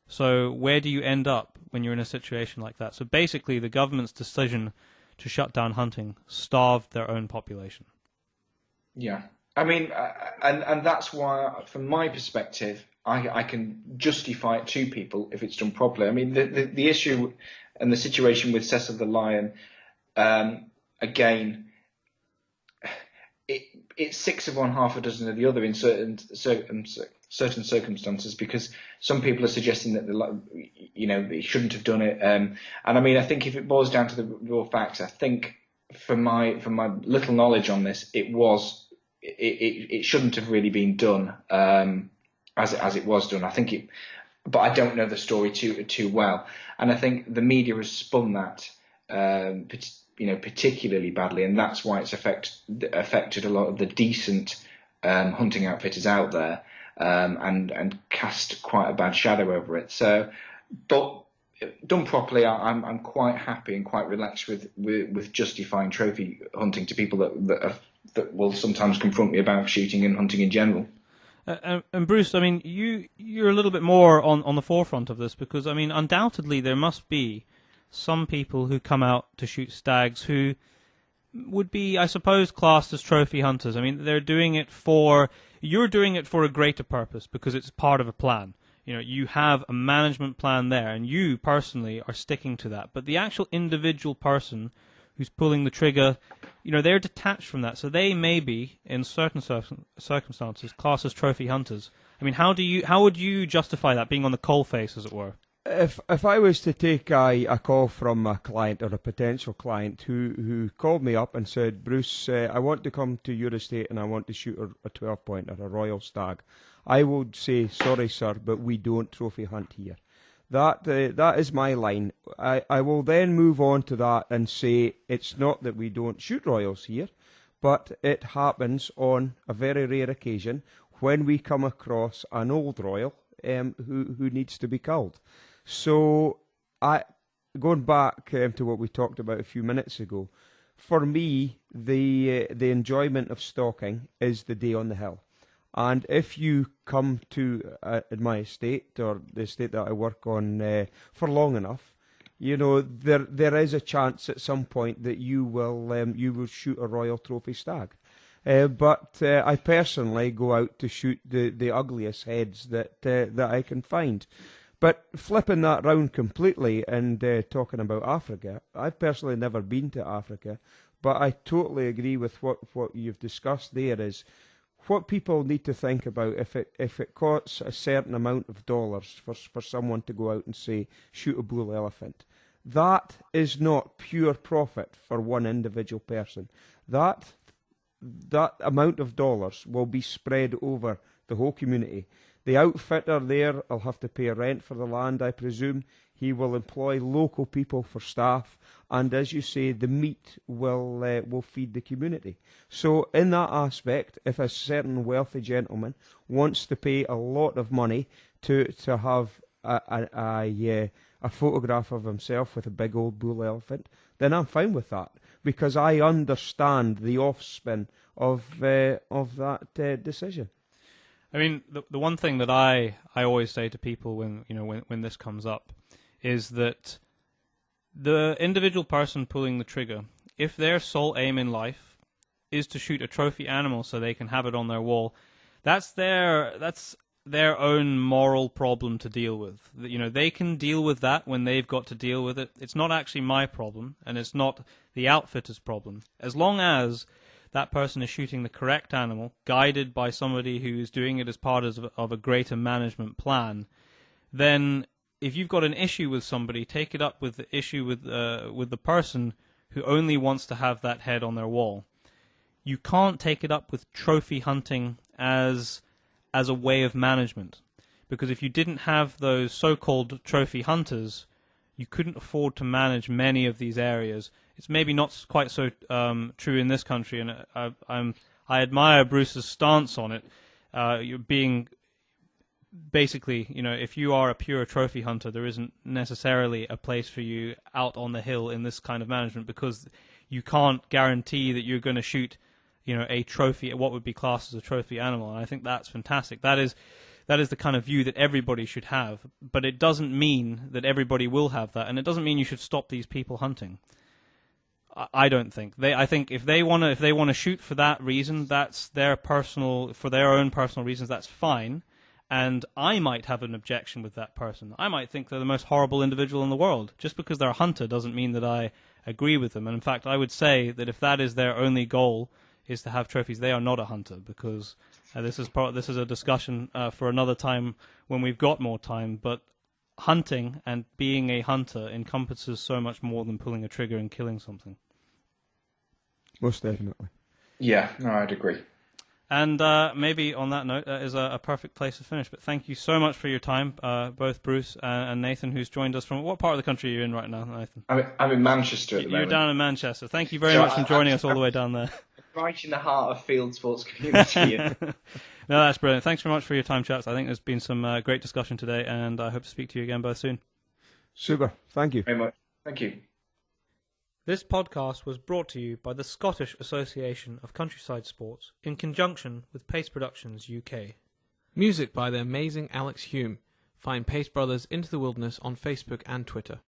So where do you end up when you're in a situation like that? So basically the government's decision to shut down hunting starved their own population. Yeah. And that's why, from my perspective, I can justify it to people if it's done properly. The issue and the situation with Cecil the lion, again, it's 6 of one, half a dozen of the other in certain circumstances, because some people are suggesting that they shouldn't have done it. I think if it boils down to the raw facts, I think from my little knowledge on this, it shouldn't have really been done as it was done. I think but I don't know the story too well, and I think the media has spun that particularly badly, and that's why it's affected a lot of the decent hunting outfitters out there, and cast quite a bad shadow over it. So, but done properly, I'm quite happy and quite relaxed with justifying trophy hunting to people that will sometimes confront me about shooting and hunting in general. And Bruce, you're a little bit more on the forefront of this, because undoubtedly there must be some people who come out to shoot stags who would be, I suppose, classed as trophy hunters. You're doing it for a greater purpose, because it's part of a plan. You have a management plan there, and you personally are sticking to that. But the actual individual person who's pulling the trigger, they're detached from that. So they may be, in certain circumstances, classed as trophy hunters. How would you justify that, being on the coalface, as it were? If I was to take a call from a client or a potential client who called me up and said, Bruce, I want to come to your estate and I want to shoot a 12-point or a royal stag, I would say, sorry sir, but we don't trophy hunt here. That is my line. I will then move on to that and say it's not that we don't shoot royals here, but it happens on a very rare occasion when we come across an old royal who needs to be culled. So, going back to what we talked about a few minutes ago, for me, the enjoyment of stalking is the day on the hill. And if you come to my estate or the estate that I work on for long enough, you know, there is a chance at some point that you will shoot a Royal Trophy stag. But I personally go out to shoot the ugliest heads that I can find. But flipping that round completely and talking about Africa, I've personally never been to Africa, but I totally agree with what you've discussed there is what people need to think about if it costs a certain amount of dollars for someone to go out and say, shoot a bull elephant. That is not pure profit for one individual person. That amount of dollars will be spread over the whole community. The outfitter there will have to pay a rent for the land, I presume. He will employ local people for staff, and as you say, the meat will feed the community. So in that aspect, if a certain wealthy gentleman wants to pay a lot of money to have a photograph of himself with a big old bull elephant, then I'm fine with that, because I understand the offspin of that decision. I mean, the one thing that I always say to people when this comes up is that the individual person pulling the trigger, if their sole aim in life is to shoot a trophy animal so they can have it on their wall, that's their own moral problem to deal with. You know, they can deal with that when they've got to deal with it. It's not actually my problem, and it's not the outfitter's problem. As long as that person is shooting the correct animal, guided by somebody who is doing it as part of a greater management plan, then if you've got an issue with somebody, take it up with the issue with the person who only wants to have that head on their wall. You can't take it up with trophy hunting as a way of management, because if you didn't have those so-called trophy hunters, you couldn't afford to manage many of these areas. It's maybe not quite so true in this country, and I admire Bruce's stance on it. You're being basically, you know, if you are a pure trophy hunter, there isn't necessarily a place for you out on the hill in this kind of management, because you can't guarantee that you're going to shoot, you know, a trophy, what would be classed as a trophy animal. And I think that's fantastic. That is the kind of view that everybody should have. But it doesn't mean that everybody will have that, and it doesn't mean you should stop these people hunting. I don't think. I think if they want to shoot for that reason, that's for their own personal reasons, that's fine. And I might have an objection with that person. I might think they're the most horrible individual in the world. Just because they're a hunter doesn't mean that I agree with them. And in fact, I would say that if that is their only goal, is to have trophies, they are not a hunter, because this is a discussion for another time when we've got more time. But hunting and being a hunter encompasses so much more than pulling a trigger and killing something. Most definitely. Yeah, no, I'd agree. And maybe on that note, that is a perfect place to finish. But thank you so much for your time, both Bruce and Nathan, who's joined us from... What part of the country are you in right now, Nathan? I'm in Manchester at the moment. You're down in Manchester. Thank you very much for joining us all the way down there. Right in the heart of field sports community. No, that's brilliant. Thanks very much for your time, chaps. I think there's been some great discussion today, and I hope to speak to you again both soon. Super. Thank you. Very much. Thank you. This podcast was brought to you by the Scottish Association of Countryside Sports in conjunction with Pace Productions UK. Music by the amazing Alex Hume. Find Pace Brothers Into the Wilderness on Facebook and Twitter.